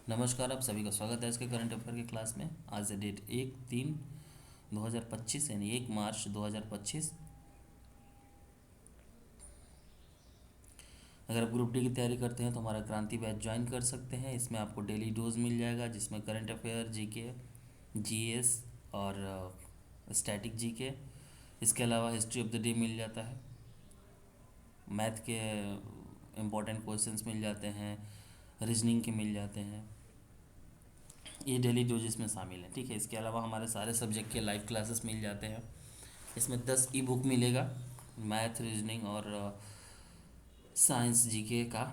नमस्कार, आप सभी का स्वागत है इसके करंट अफेयर की क्लास में। आज है डेट 1/3/2025 यानी 1 मार्च 2025। अगर आप ग्रुप डी की तैयारी करते हैं तो हमारा क्रांति बैच ज्वाइन कर सकते हैं। इसमें आपको डेली डोज मिल जाएगा जिसमें करंट अफेयर, जीके, जीएस और स्टैटिक जीके। इसके अलावा history of the day meal जाता है, मैथ के इम्पोर्टेंट क्वेश्चंस मिल जाते हैं, रीजनिंग के मिल जाते हैं। ये डेली डोज इसमें शामिल है, ठीक है। इसके अलावा हमारे सारे सब्जेक्ट के लाइव क्लासेस मिल जाते हैं। इसमें 10 ई बुक मिलेगा, मैथ, रीजनिंग और साइंस, जीके का,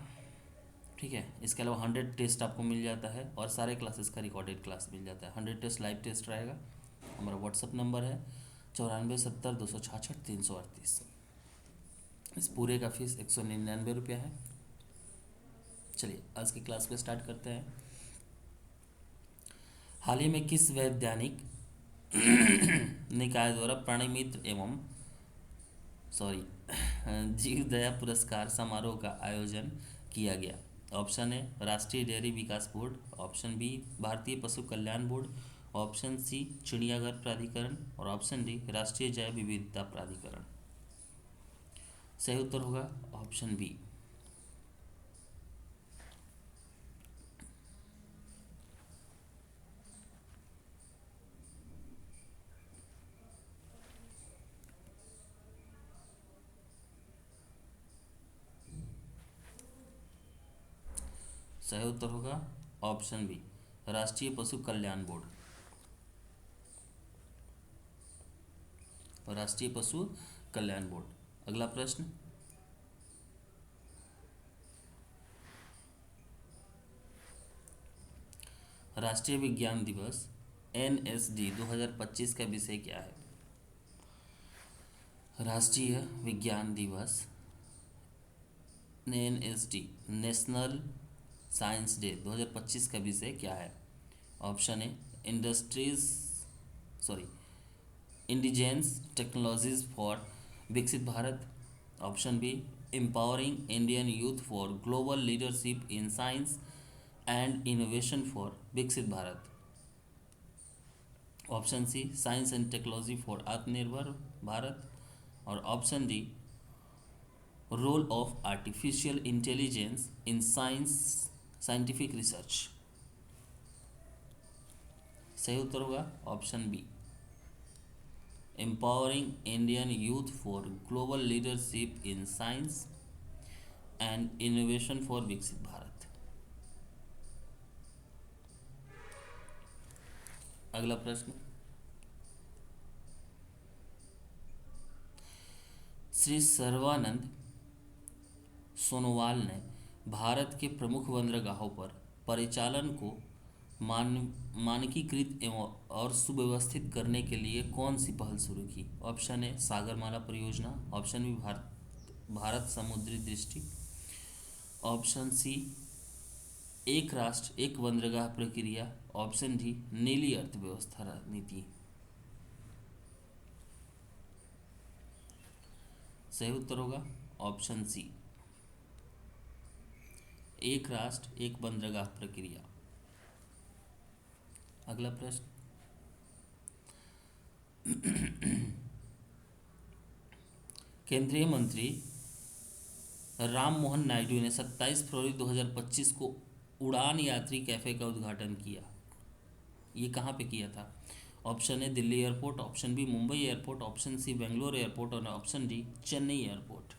ठीक है। इसके अलावा 100 टेस्ट आपको मिल जाता है और सारे क्लासेस का रिकॉर्डेड क्लास मिल जाता है। 100 टेस्ट लाइव टेस्ट रहेगा। हमारा व्हाट्सअप नंबर है 9470 266 338। इस पूरे का फीस 199 रुपया है। चलिए आज की क्लास को स्टार्ट करते हैं। हाल ही में किस वैज्ञानिक निकाय द्वारा प्राणिमित्र एवं जीव दया पुरस्कार समारोह का आयोजन किया गया? ऑप्शन ए राष्ट्रीय डेयरी विकास बोर्ड, ऑप्शन बी भारतीय पशु कल्याण बोर्ड, ऑप्शन सी चिड़ियाघर प्राधिकरण और ऑप्शन डी राष्ट्रीय जैव विविधता प्राधिकरण। सही उत्तर होगा ऑप्शन बी। सही उत्तर होगा ऑप्शन बी, राष्ट्रीय पशु कल्याण बोर्ड। राष्ट्रीय पशु कल्याण बोर्ड। अगला प्रश्न, राष्ट्रीय विज्ञान दिवस एनएसडी 2025 का विषय क्या है? राष्ट्रीय विज्ञान दिवस एनएसडी नेशनल साइंस डे 2025 का विषय क्या है? Option A industries sorry indigenous technologies for Viksit Bharat, option B empowering Indian youth for global leadership in science and innovation for Viksit Bharat, option C science and technology for Atmanirbhar Bharat और option D role of artificial intelligence in scientific research. सही उत्तर होगा option B, empowering Indian youth for global leadership in science and innovation for Viksit Bharat. अगला प्रश्न, श्री सर्वानंद सोनोवाल ने भारत के प्रमुख बंदरगाहों पर परिचालन को मानकीकृत एवं और सुव्यवस्थित करने के लिए कौन सी पहल शुरू की? ऑप्शन ए सागरमाला परियोजना, ऑप्शन बी भारत समुद्री दृष्टि, ऑप्शन सी एक राष्ट्र एक बंदरगाह प्रक्रिया, ऑप्शन डी नीली अर्थव्यवस्था नीति। सही उत्तर होगा ऑप्शन सी, एक राष्ट्र एक बंदरगाह प्रक्रिया। अगला प्रश्न, केंद्रीय मंत्री राम मोहन नायडू ने 27 फरवरी 2025 को उड़ान यात्री कैफ़े का उद्घाटन किया। ये कहाँ पे किया था? Option A Delhi airport, option B Mumbai airport, option C Bangalore airport और ऑप्शन डी चेन्नई एयरपोर्ट।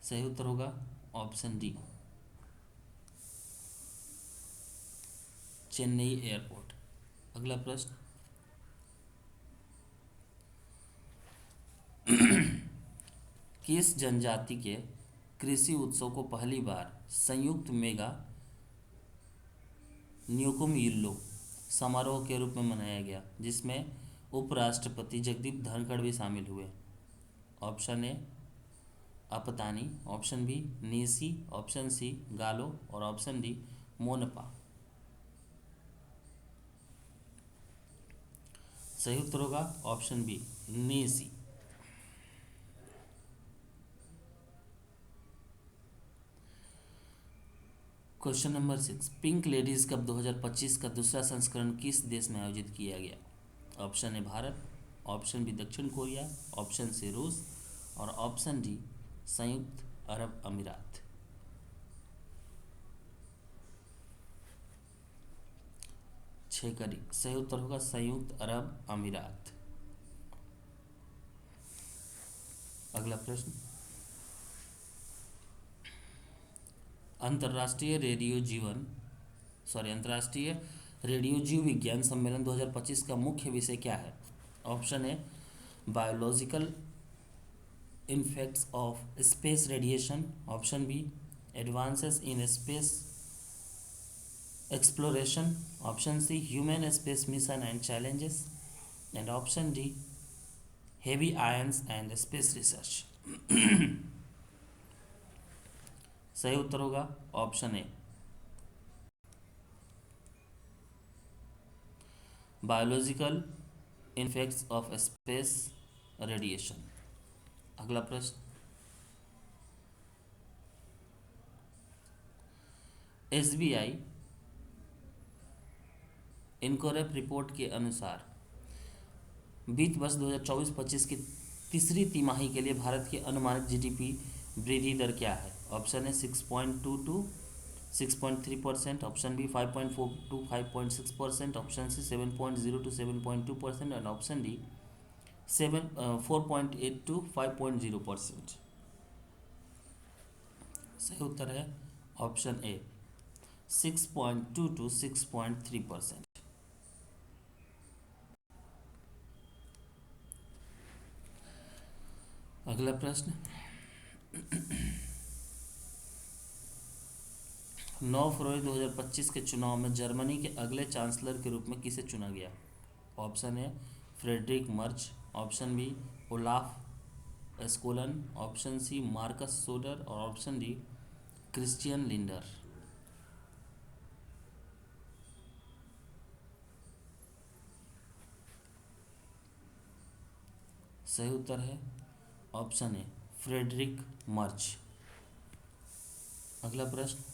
सही उत्तर होगा ऑप्शन डी, चेन्नई एयरपोर्ट। अगला प्रश्न, किस जनजाति के कृषि उत्सव को पहली बार संयुक्त मेगा न्योकुम यिल्लो समारोह के रूप में मनाया गया जिसमें उपराष्ट्रपति जगदीप धनखड़ भी शामिल हुए? Option A Apatani, option B Nyishi, option C Galo और ऑप्शन डी मोनपा। सही उत्तर होगा option B Nyishi. Question number 6, pink ladies cup 2025 का दूसरा संस्करण किस देश में आयोजित किया गया? Option A Bharat, option B दक्षिण कोरिया, ऑप्शन सी रूस और ऑप्शन डी संयुक्त अरब अमीरात। छह करी सही उत्तर होगा संयुक्त अरब अमीरात। अगला प्रश्न, अंतर्राष्ट्रीय रेडियो जीव विज्ञान सम्मेलन 2025 का मुख्य विषय क्या है? Option A biological effects of space radiation, option B advances in space exploration, option C human space mission and challenges and option D heavy ions and space research. सही उत्तर होगा option A biological effects of space radiation. अगला प्रश्न, SBI इनकोरेप report के अनुसार वित्त वर्ष 2024-25 की तीसरी तिमाही के लिए भारत की अनुमानित GDP वृद्धि दर क्या है? Option A 6.2 to 6.3%, option B 5.4 to 5.6%, option C 7.0 to 7.2% and option D 4.8 to 5.0%। सही उत्तर है ऑप्शन ए 6.2 to 6.3%। अगला प्रश्न, 9 फरवरी 2025 के चुनाव में जर्मनी के अगले चांसलर के रूप में किसे चुना गया? Option A Friedrich Merz, option B Olaf एस्कोलन, ऑप्शन सी मार्कस सोडर और ऑप्शन डी क्रिश्चियन लिंडर। सही उत्तर है ऑप्शन ए फ्रेडरिक मर्च। अगला प्रश्न,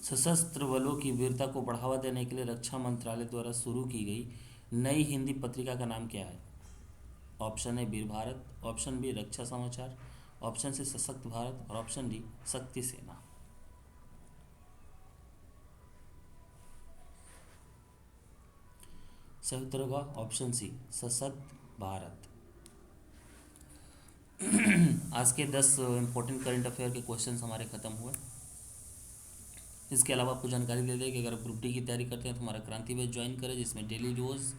सशस्त्र बलों की वीरता को बढ़ावा देने के लिए रक्षा मंत्रालय द्वारा शुरू की गई नई हिंदी पत्रिका का नाम क्या है? Option A Veer Bharat, option B Raksha Samachar, option सी सशक्त भारत और ऑप्शन डी शक्ति सेना। सही उत्तर होगा ऑप्शन सी सशक्त भारत। आज के 10 इंपॉर्टेंट करंट अफेयर के क्वेश्चंस हमारे खत्म हुए। इसके अलावा आपको जानकारी दे दें कि अगर आप ग्रुप डी की तैयारी करते हैं तो हमारा क्रांति बैच ज्वाइन करें, जिसमें डेली डोज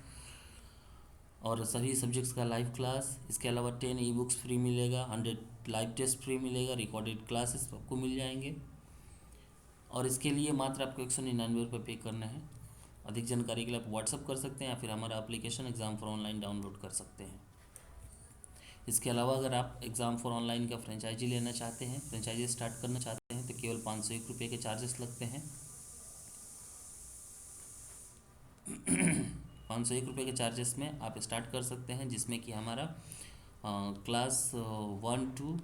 और सभी सब्जेक्ट्स का लाइव क्लास, इसके अलावा 10 ई बुक्स फ्री मिलेगा, 100 लाइव टेस्ट फ्री मिलेगा, रिकॉर्डेड क्लासेस आपको मिल जाएंगे और इसके लिए मात्र आपको 199 रुपये पे करना है। अधिक जानकारी के लिए आप व्हाट्सअप कर सकते हैं या फिर हमारा application exam for online download कर सकते हैं। इसके अलावा अगर आप एग्ज़ाम फॉर ऑनलाइन का फ्रेंचाइजी लेना चाहते हैं, फ्रेंचाइजी स्टार्ट करना चाहते हैं तो केवल 501 रुपये के चार्जेस लगते हैं। 501 रुपये के चार्जेस में आप स्टार्ट कर सकते हैं, जिसमें कि हमारा क्लास 1 to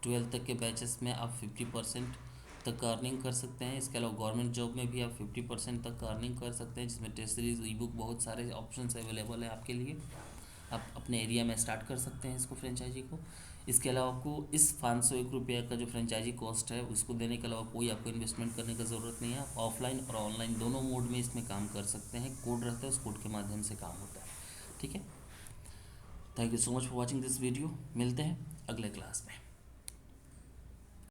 12 तक के बैचेस में आप 50% तक का अर्निंग कर सकते हैं। इसके अलावा गवर्नमेंट जॉब में भी आप 50% तक का अर्निंग कर सकते हैं, जिसमें टेस्ट सीरीज, ई बुक, बहुत सारे ऑप्शंस अवेलेबल है आपके लिए। आप अपने एरिया में स्टार्ट कर सकते हैं इसको, फ्रेंचाइजी को। इसके अलावा आपको इस 501 रुपये का जो फ्रेंचाइजी कॉस्ट है उसको देने के अलावा कोई आपको इन्वेस्टमेंट करने का ज़रूरत नहीं है। आप ऑफलाइन और ऑनलाइन दोनों मोड में इसमें काम कर सकते हैं। कोड रहता है, उस कोड के माध्यम से काम होता है। ठीक है, thank you so much for watching this video. मिलते हैं अगले क्लास में।